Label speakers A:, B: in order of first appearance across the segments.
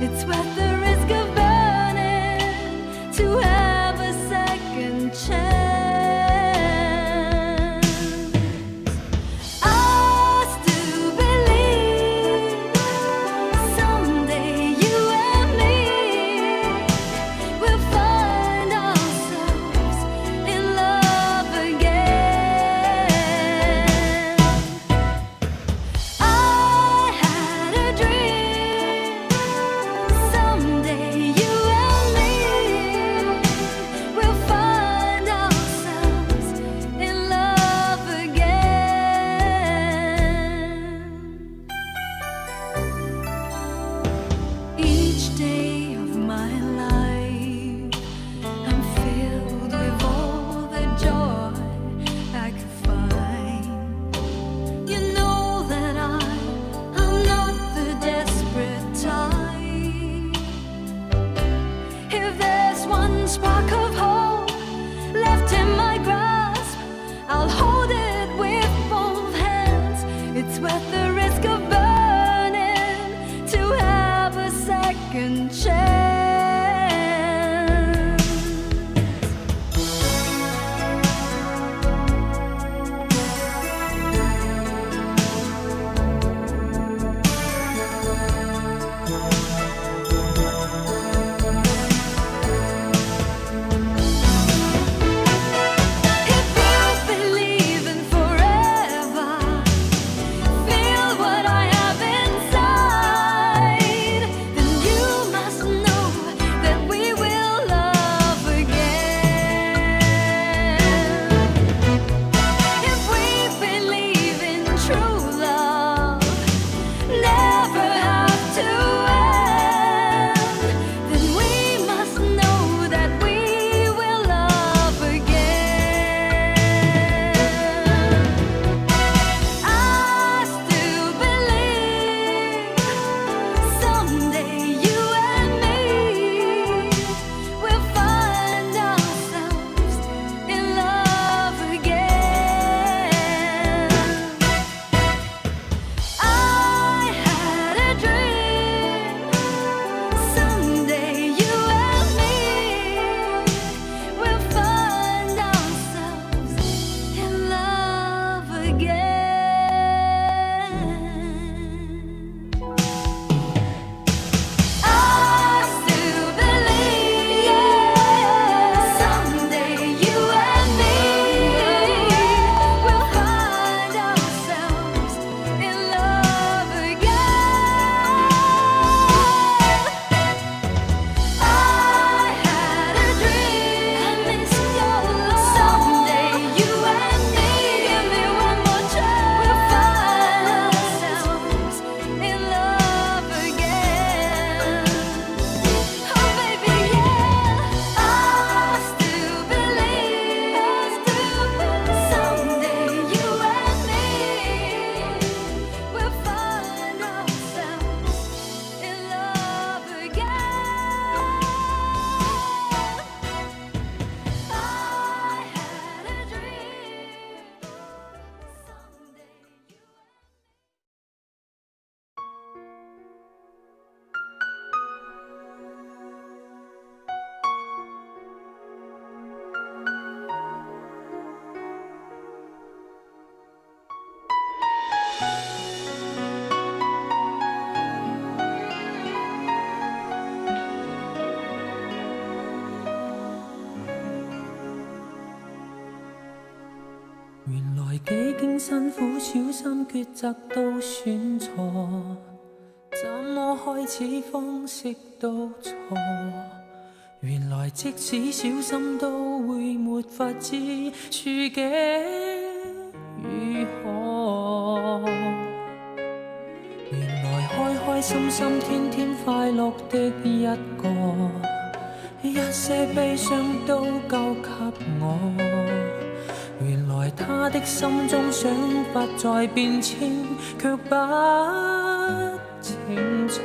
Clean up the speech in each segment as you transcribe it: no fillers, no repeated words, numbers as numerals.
A: It's worth the risk of burning to have a second chance. I still believe someday you and me will find ourselves in love again. I had a dream someday you and me will find ourselves in love again. Each day of my life I'm filled with all the joy I could find. You know that I'm not the desperate type. If there's one spark of hope left in my grasp, I'll hold it with both hands. It's worth the risk of burning to have a second chance. If you believe in forever, feel what I have inside, then you must know that we will love again. If we believe in true love, never have to end, then we must know that we will love again. I still believe someday you and me will find ourselves in love again. I had a dream someday you and me will find ourselves in love again. I still believe someday you and me will find ourselves in love again. I had a dream, I miss your love. Someday you and me, give me one more chance, we'll find ourselves in love again. Oh baby, yeah, I still believe someday you and me will find ourselves in love again. I had a dream someday you
B: 原來幾經辛苦，小心抉擇都選錯，怎麼開始方式都錯？原來即使小心都會沒法知處境如何。原來開開心心天天快樂的一個，一些悲傷都交給我。原來他的心中想法在變遷，卻不清楚。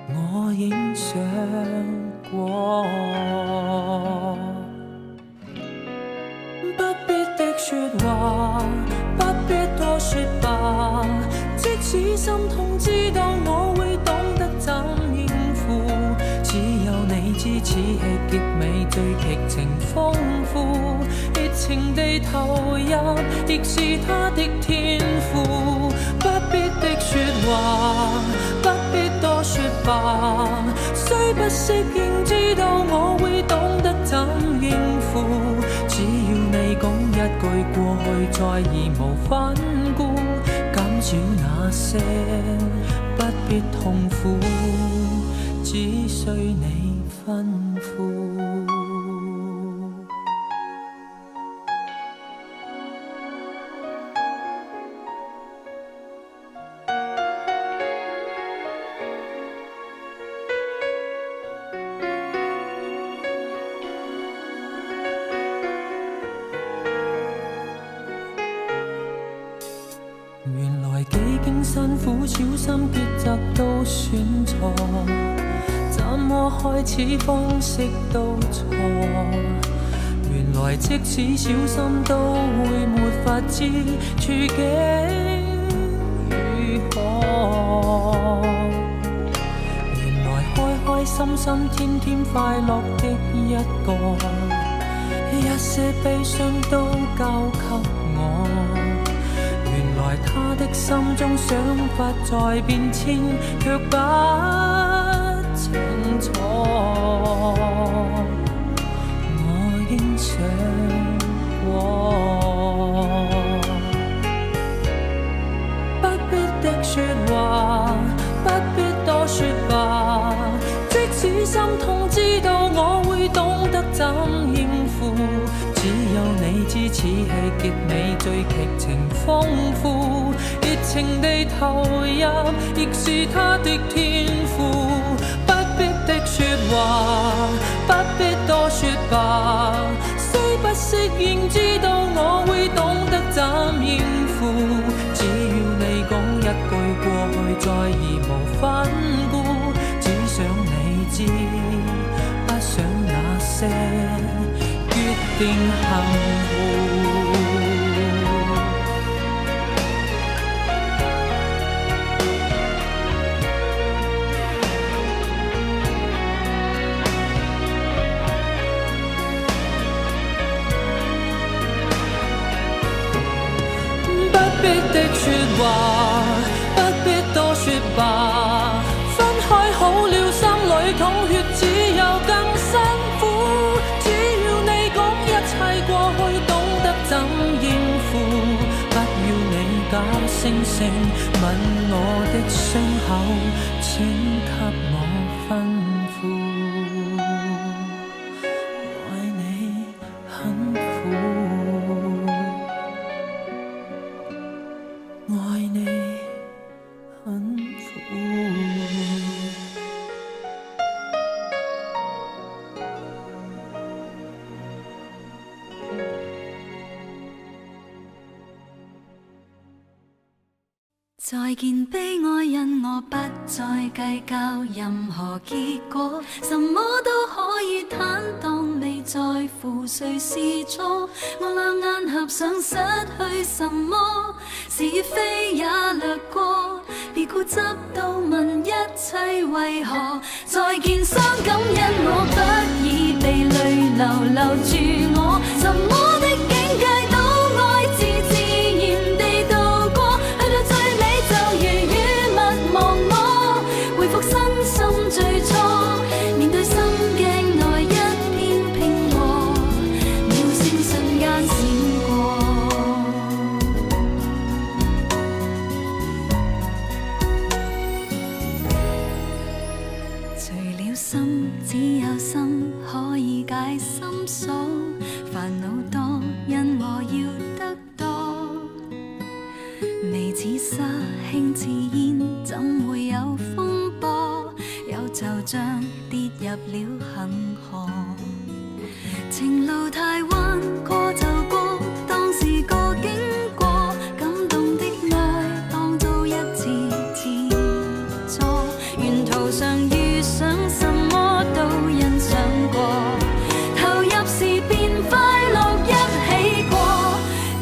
B: 我影相過，不必的說話，不必多說吧。即使心痛，知道我會美最劇情豐富，熱情地投入，亦是他的天賦。不必的說話，不必多說吧，雖不適應，知道我會懂得怎應付。只要你講一句過去，再義無反顧，減少那些不必痛苦，只需你吩咐。原來幾經辛苦，小心抉擇都選錯，怎麼開始方式都錯。原來即使小心都會沒法知處境如何。原來開開心心天天快樂的一個，一些悲傷都交給我。原來他的心中想法在變遷，卻不清楚。我應想過，不必的說話，不必多說吧。即使心痛，知道我會懂得怎應付。只有你知此戲極美，最劇情豐富，熱情地投入，亦是他的天賦。不必的說話，不必多說吧，雖不適應，知道我會懂得怎應付。只要你講一句過去，再義無反顧，只想你知，不想那些決定含糊。不必的說話，不必多說吧，分開好了，心裏淌血，只有更辛苦。只要你講一切過去，懂得怎應付，不要你假惺惺吻我的傷口，請給我吩咐。愛你很苦，愛你很苦。
A: 再見悲哀，因我不再計較任何結果，什麼都可以坦蕩，未在乎誰是錯。我兩眼合上，失去什麼，是與非也掠過，別固執到問一切為何。再見傷感，因我不已被淚流留住我，什麼的境界都愛自然地度過，去到最美就如雨勿忘我，回復身心最初，面對心鏡內一片平和，秒星瞬間閃過。除了心，只有心可以解心鎖，煩惱多，因我要得多。微似沙，輕似煙，怎會有風波？有就像跌入了恆河。情路太彎，過就過，當是個經過。感動的愛，當做一次自錯。沿途上遇上什麼都欣賞過，投入時便快樂一起過。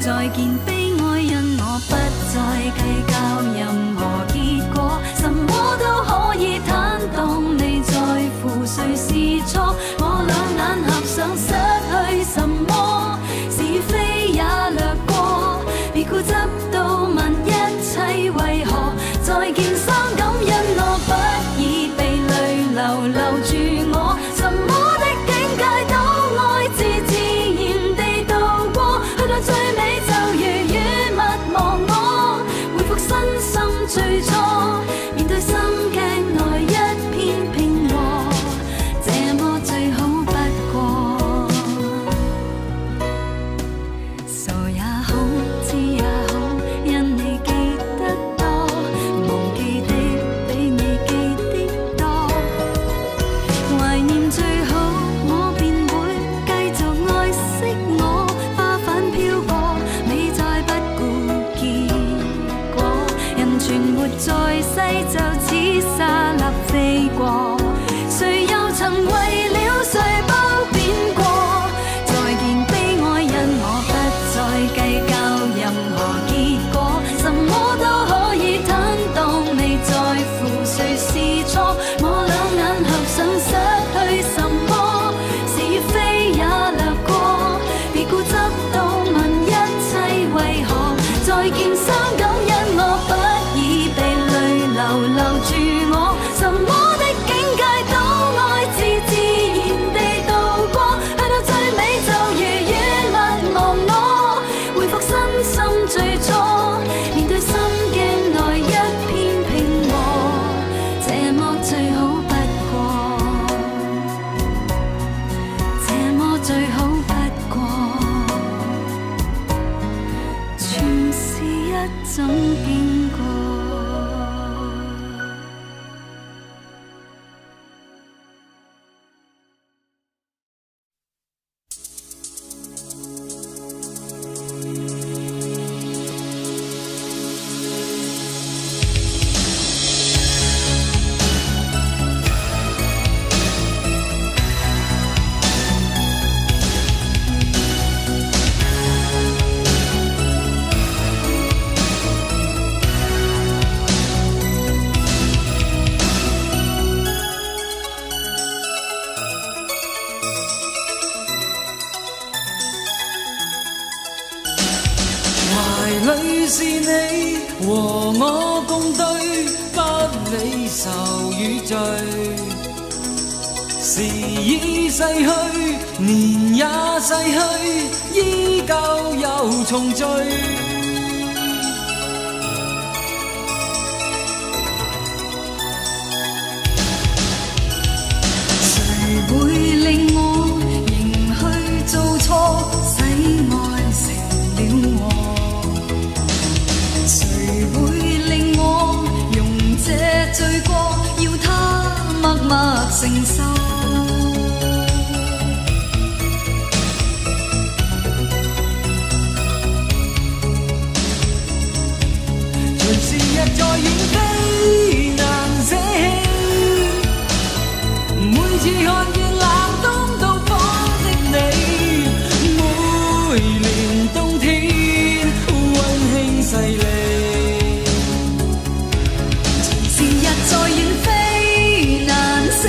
A: 再見悲哀，因我不再計較任何結果，什麼都可以坦蕩，未在乎誰是錯。我兩眼合上。是錯。我兩眼合上，失去什麼？是與非也掠過，別固執到問一切為何再見傷感，因我不已被淚流留住我。什麼的境界都愛自然地度過，去到最尾就如雨勿忘我，回復身心最初，面對心鏡內一片平和，這麼最好不過，這麼最好不過，全是一種經過。
B: 是你和我共對，不理愁與罪。時已逝去，年也逝去，依舊又重聚。誰會令我仍去做錯，使愛成了我？罪過要他默默承受，隨時日在遠飛難捨棄，每次看見冷冬到訪的你，每年冬天溫馨細膩。在遠飛難捨棄，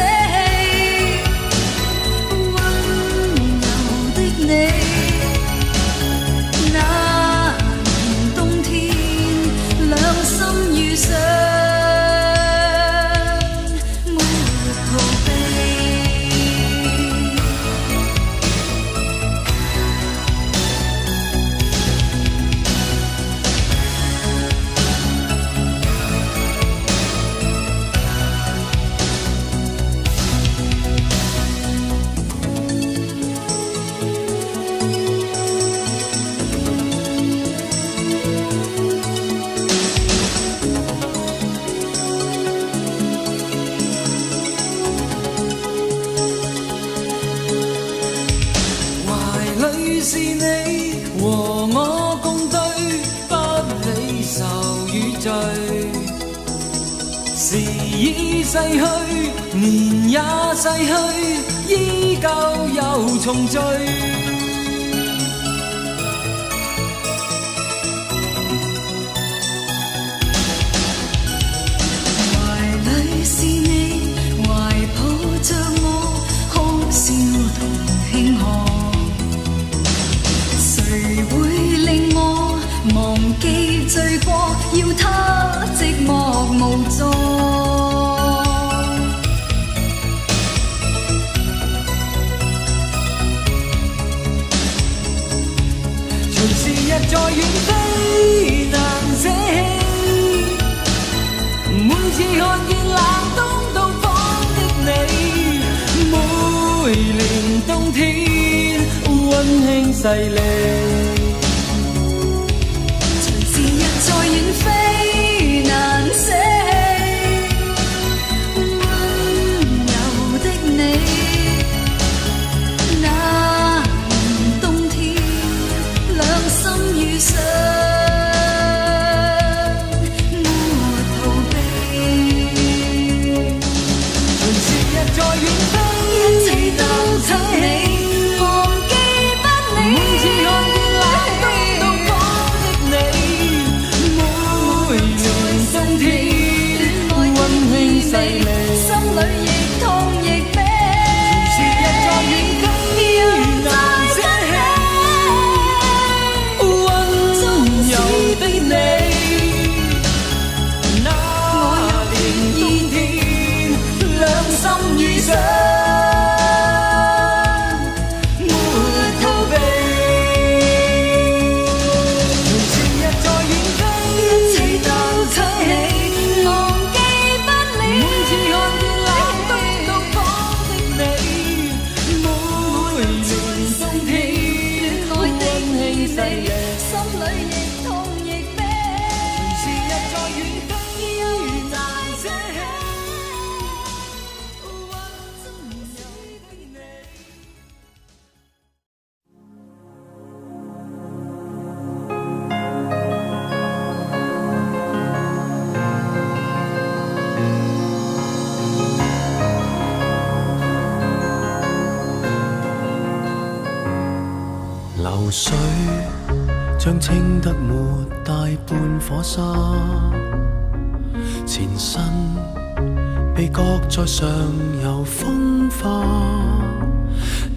B: 溫柔的你，那年冬天兩心遇上，沒逃避。是你和我共對，不理愁與罪。時已逝去，年也逝去，依舊又重聚。懷裡是你，懷抱着我，哭笑同慶賀。誰會令我忘記罪過，要他寂寞無助？隨時日在遠飛難捨棄，每次看見冷冬到訪的你，每年冬天溫馨細膩。隨時日在遠飛難捨棄，溫柔的你，那年冬天兩心遇上，沒逃避。隨時日在遠飛，一切都給你。每次
C: 水將清得沒大半火沙，前身被擱在上游風化，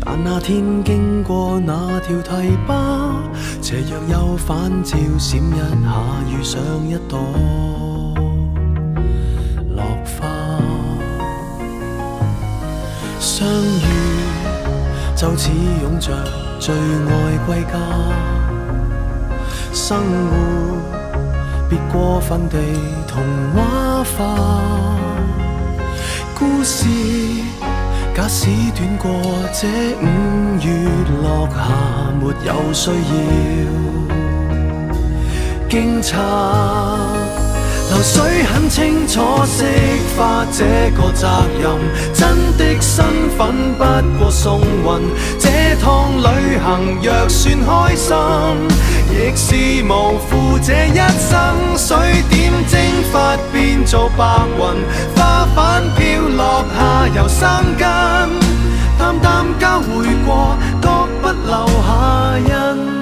C: 但那天經過那條堤壩，斜陽又反照閃一下，遇上一朵落花。相遇就似擁着最愛歸家，生活別過分地童話化，故事假使短過這5月落霞，沒有需要驚詫。流水很清楚釋化這個責任，真的身份不過送運。這趟旅行若算開心，亦是無負這一生。水點蒸發變做白雲，花瓣飄落下又生根，淡淡交匯過，各不留下印。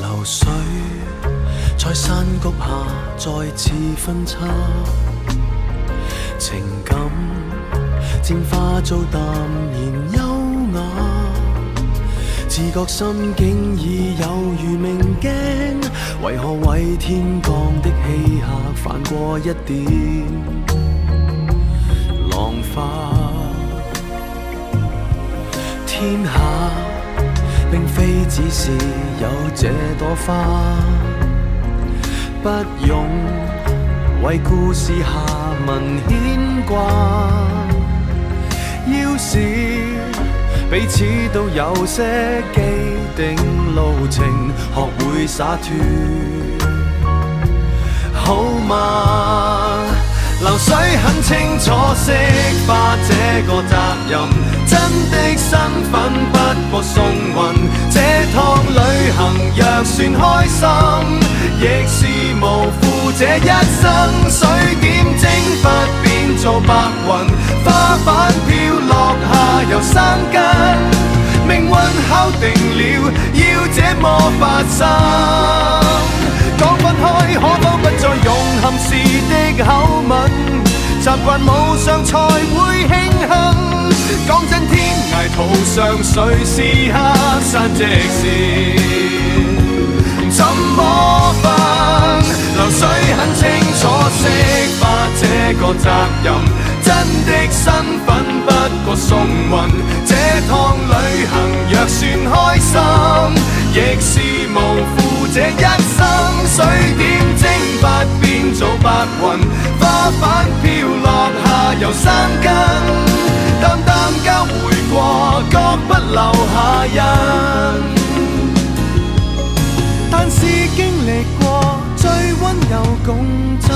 C: 流水在山谷下再次分叉，情感漸化做淡然優雅，自覺心境已有如明鏡，為何為天降的稀客泛過一點浪花？天下並非只是有這朵花，不用為故事下文牽掛。要是彼此都有些既定路程，學會灑脫，好嗎？流水很清楚釋化這個責任，真的身份不過送運。這趟旅行若算開心，亦是無負這一生。水點蒸發變做白雲，花瓣飄落下又生根，命運敲定了要這麼發生。講分開可否不再用含時的口吻，習慣無常才會慶幸。講真天涯途上誰是黑山即是怎麼辦？流水很清楚釋化這個責任，真的身份不過送運。這趟旅行若算開心，亦是無負這一生。水點蒸發變做白雲，花瓣飄落下又生根，淡淡交匯過，各不留下印。但是經歷過最溫柔共振。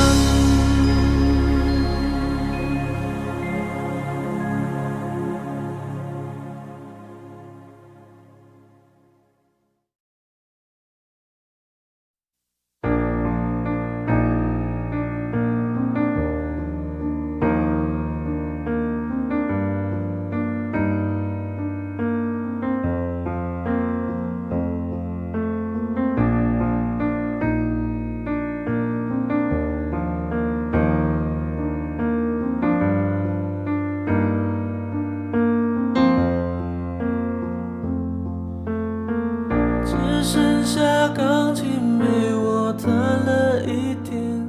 B: 钢琴陪我弹了一天，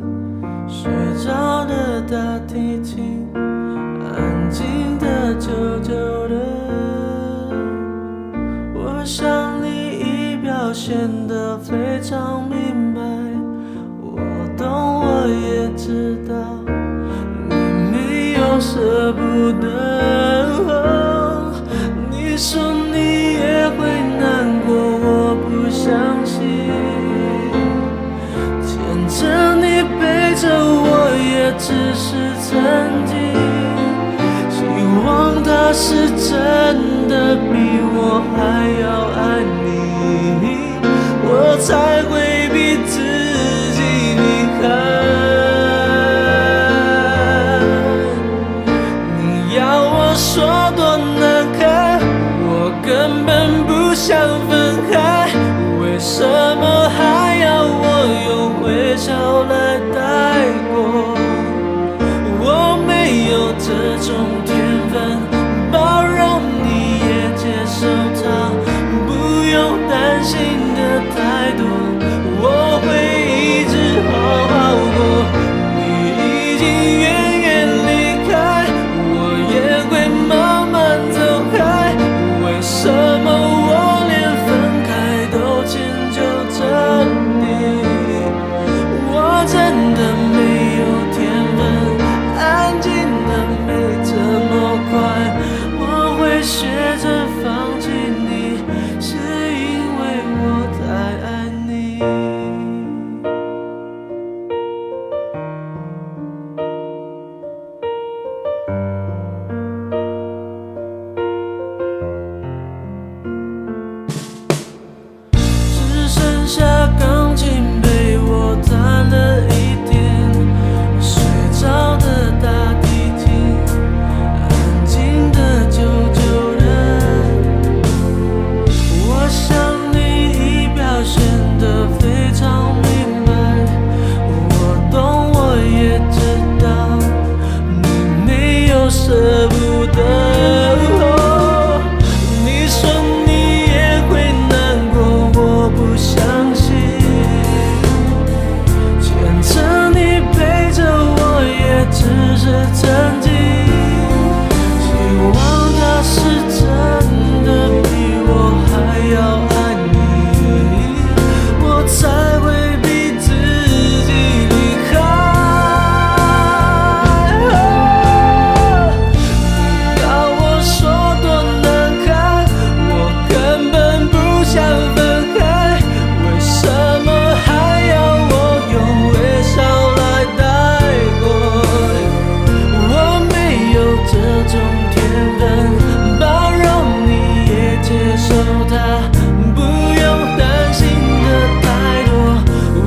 B: 睡着的大提琴，安静的久久的。我想你已表现得非常明白，我懂，我也知道，你没有舍不得。你说你也会难过，我不相信。牵着你背着我也只是曾经，希望他是真的比我还要爱你，我才会逼自己。根本不想分开，为什么还要我用微笑来带过？我没有这种天分，包容你也接受它，不用担心的太多，我会一直好好过。你已经远远离开，我也会慢慢走开，为什么我连分开都迁就着你？我真的没有天分，安静的没这么快，我会学着放弃你，是因为我太爱你。只剩下钢琴陪我弹了一天，睡着的大提琴，安静的救救人。我想你已表现得非常明白，我懂我也知道，你没有舍不得。你说你也会难过，我不相信，牵着你陪着我也只是曾经，希望他是真的比我还要爱你，我才会逼自己离开。你要我说多难堪，我根本不想分开，为什么还要我用微笑来带过？我没有这种天分，包容你也接受它，不用担心的太多，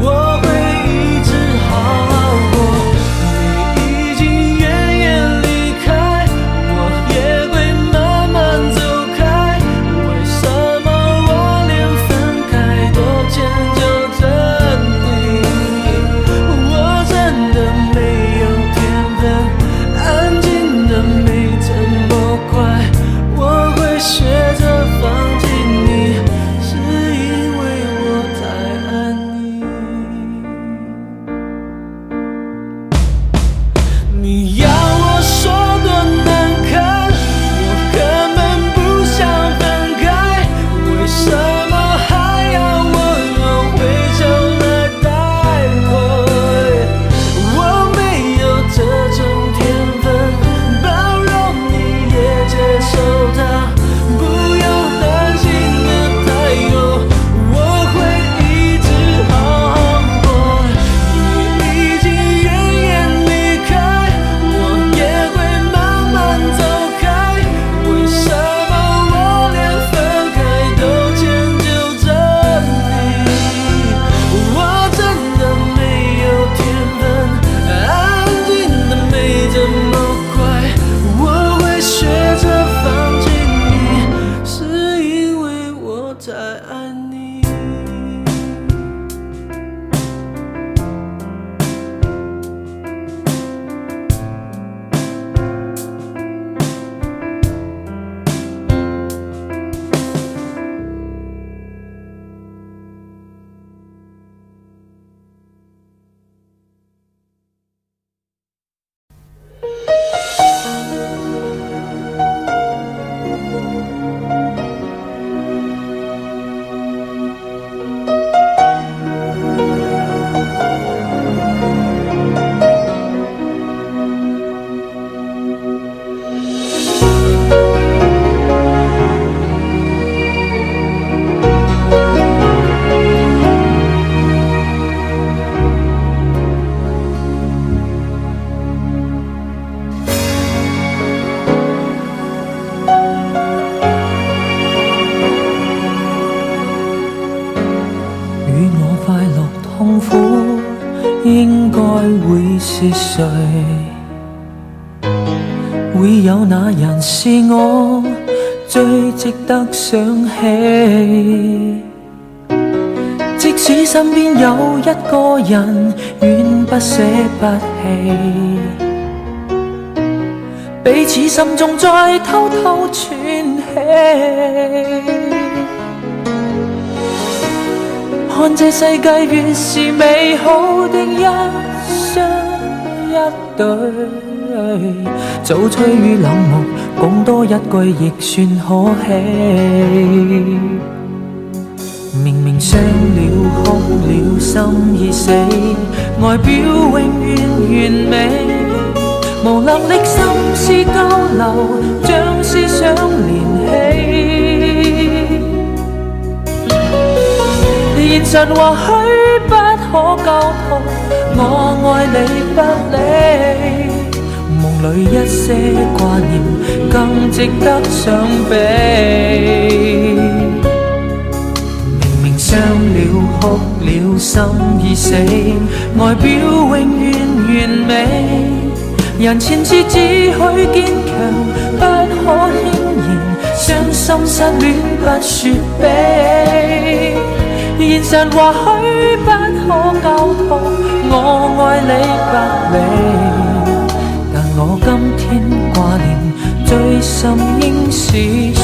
B: 我会一直好好过。你已经远远离开，我也会慢慢走开，为什么我连分开都迁就着你？我真的没有天分，安静的没这么快，我会学着放弃你，是因为我太爱你。你要我说多难堪，我根本不想分开，为什么还要我用微笑来带过？我没有这种天分，包容你也接受它，不用担心的太多，我会一直好好过。你已经远远离开，我也会慢慢走开，为什么我连分开都迁就着你？我真的没有天分，安静的没这么快，我会学着放弃你，是因为我太爱你。應該會是誰？會有那人是我最值得想起。即使身邊有一個人，遠不捨不棄，彼此心中再偷偷喘氣。看這世界越是美好的一雙一對，早趨於冷漠，講多一句亦算可喜。明明傷了哭了心已死，外表永遠完美，無能力心思交流，將思想連繫。現實或許不可交託，我愛你不理，夢裏一些掛念更值得想比。明明傷了哭了心已死，外表永遠完美，人前事只許堅強，不可輕言，傷心失戀不說悲。現實或許不可交託，我愛你百里，但我今天掛念最深應是誰？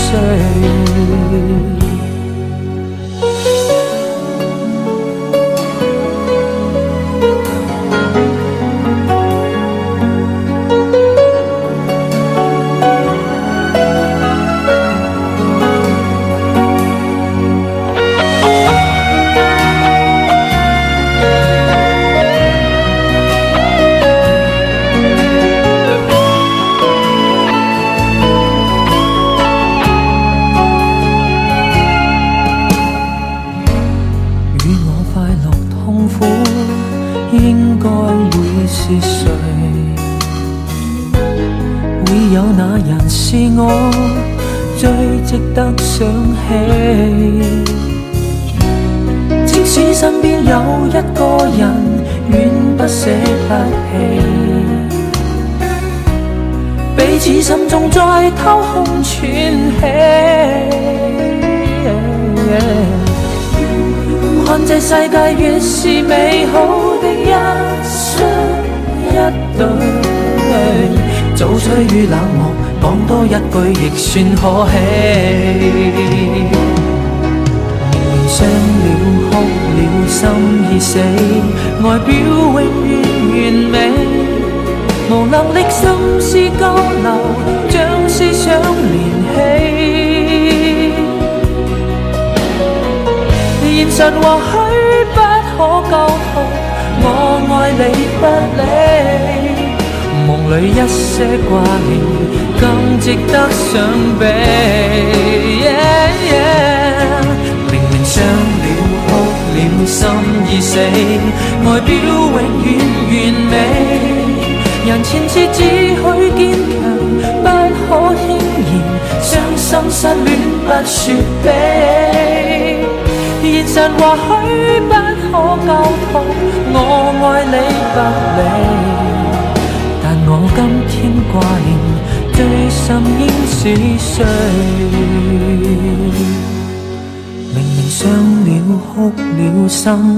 B: 應該會是誰？會有那人是我最值得想起。即使身邊有一個人，遠不捨不棄，彼此心中再偷空喘氣。看這世界越是美好的一雙一對，早趨於冷漠，講多一句亦算可喜。明明傷了哭了心已死，外表永遠完美，無能力心思交流，將思想連繫。現實或許不可交託，我愛你不理，夢裏一些掛念更值得想比。明明傷了哭了心已死，外表永遠完美，人前事只許堅強，不可輕言，傷心失戀不說悲。現實或許不可交託，我愛你百里，但我今天掛念最深應是誰？明明傷了哭了心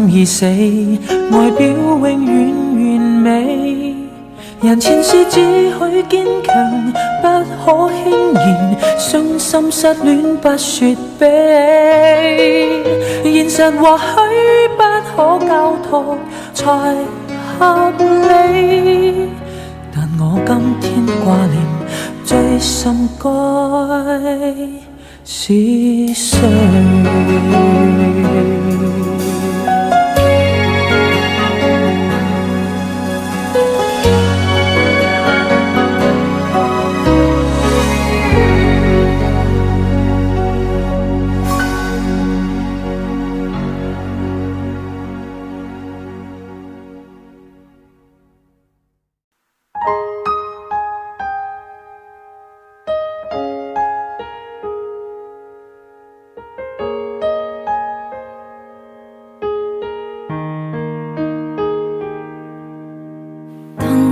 B: 已死，外表永遠完美，人前事只許堅強，不可輕言，傷心失戀不說悲。現實或許不可交託才合理，但我今天掛念最深該是誰？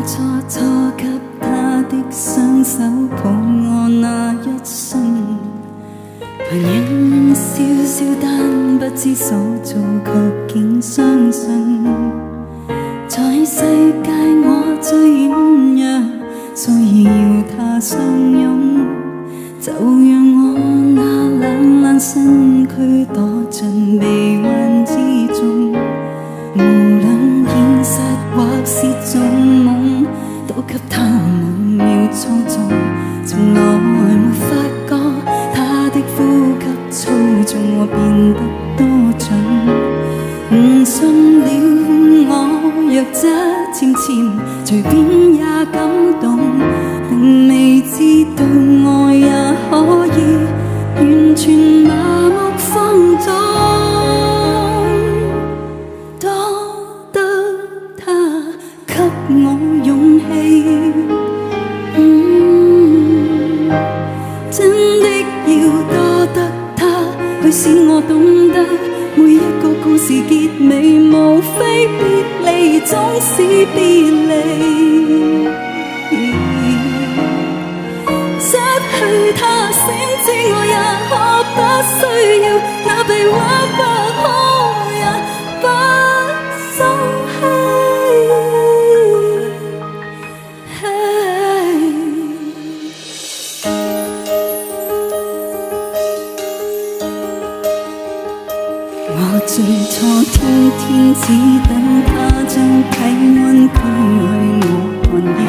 A: 初初給他的雙手抱我那一瞬，少少，但不知所措，卻竟相信，在世界我最軟弱，所以要他相擁。就讓我那冷冷身軀躲進臂彎之中，無論現實或是做夢，都給他每秒操縱。從來沒發覺他的呼吸操縱我變得多準，誤信了我弱質纖纖，隨便也感動，並未知道愛也可以完全麻木放縱，多得他給我勇氣。真的要多得他去使我懂得，每一個故事結尾無非別離，總是別離。失去他醒知我也可不需要，那被挽不可也不鬆氣。我最初天天只等他將體溫驅去我寒意，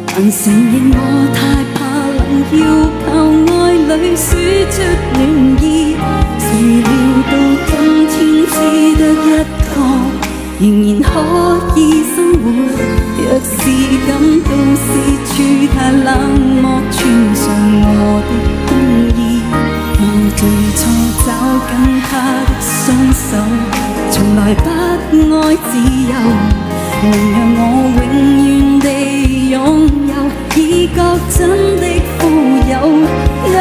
A: 但承認我太怕冷，要靠愛侶輸出暖意。誰料到今天只得一個，仍然可以生活。若是感到四處太冷漠，穿上我的冬衣。我最初找緊他的雙手，從來不愛自由，能讓我永遠地擁有，已覺真的富有。哪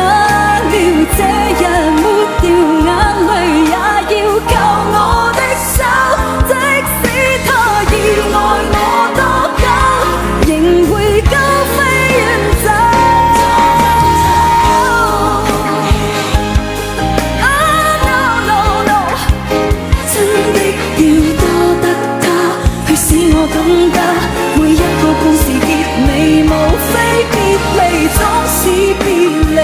A: 料這日抹掉眼淚，也要靠我的手，即使他意愛我多久，仍會高飛遠走。使我懂得，每一個故事結尾無非別離，總是別離。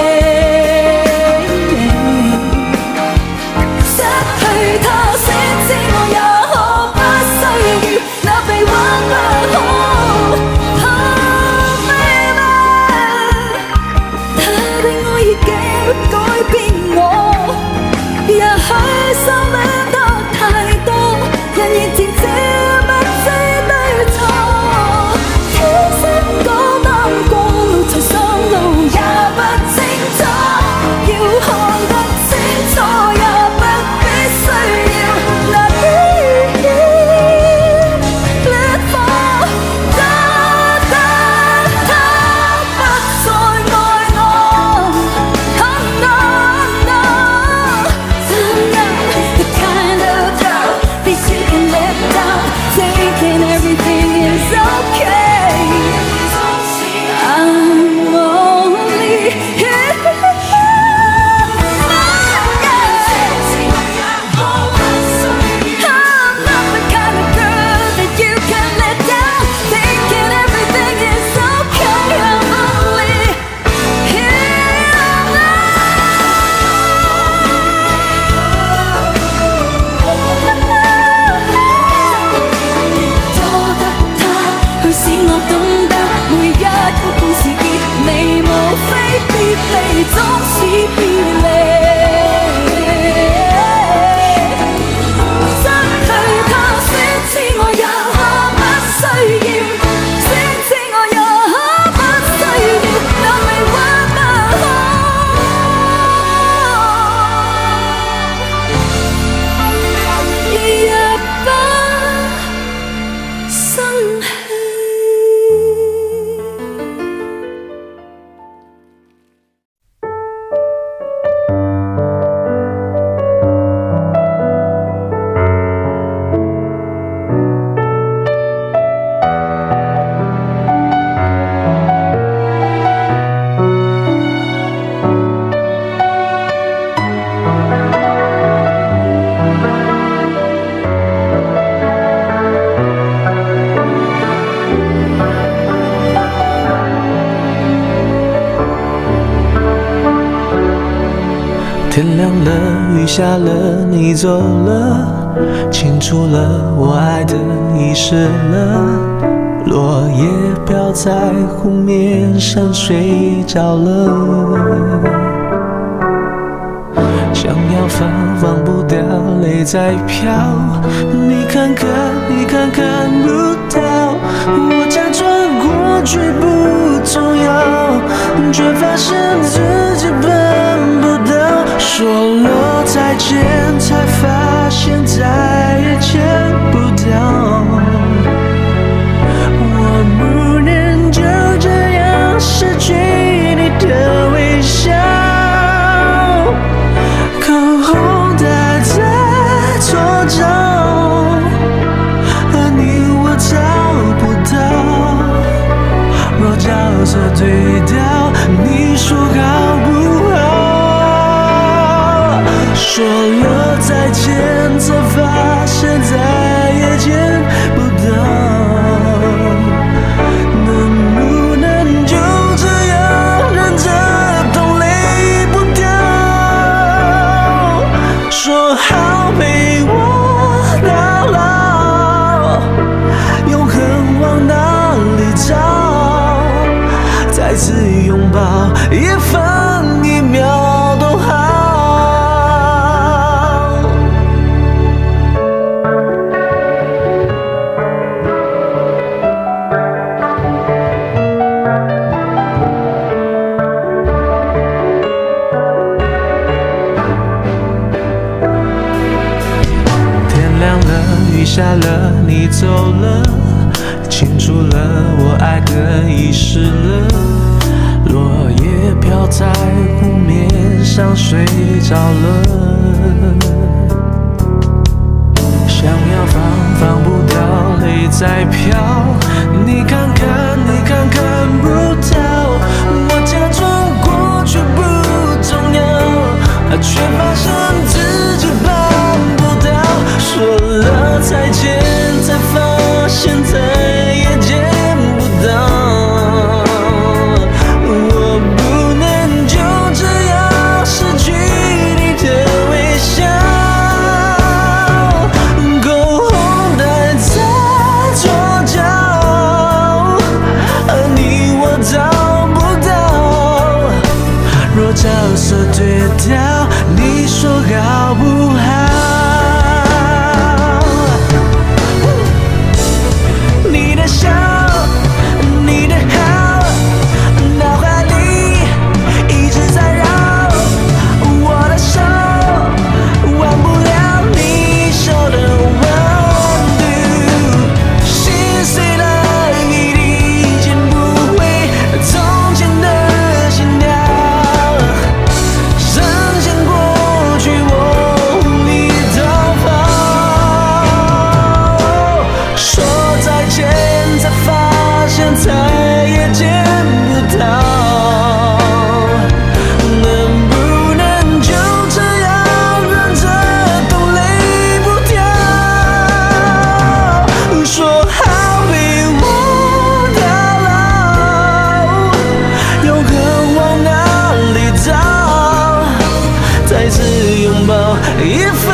B: 雨下了，你走了，清除了我爱的遗失了，落叶飘在湖面上睡着了，想要放不掉，泪在飘，你看看你看看不到，我假装过去不重要，却发现自己办不到，说了再见才发现再也见不到，我不能就这样失去你的微笑，口红戴在左脚，而你我找不到，若角色对调，你说好不好？说了再见才发现再也见不到，能不能就这样忍着痛泪不掉？说好陪我到老，永恒往哪里找？再次拥抱，一分一秒都好。天亮了，雨下了，你走了，清除了我爱的遗失了，落叶飘在湖面上睡着了，想要放不掉，泪在飘，你看看你看看不到，我假装过去不重要，却发现自己办不到，说了再见才发现再也见不到，我不能就这样失去你的微笑，口红戴在左脚，而你我找不到，若角色对调，你说好不好？你的笑，你的好，脑海里一直在绕，我的手忘不了你手的温度，心碎了一定捡不回从前的心跳，深陷过去我无力逃跑，说再见才发现再也见不到，能不能就这样忍着痛泪不掉？说好陪我到老，永恒往哪里找？再次拥抱，一分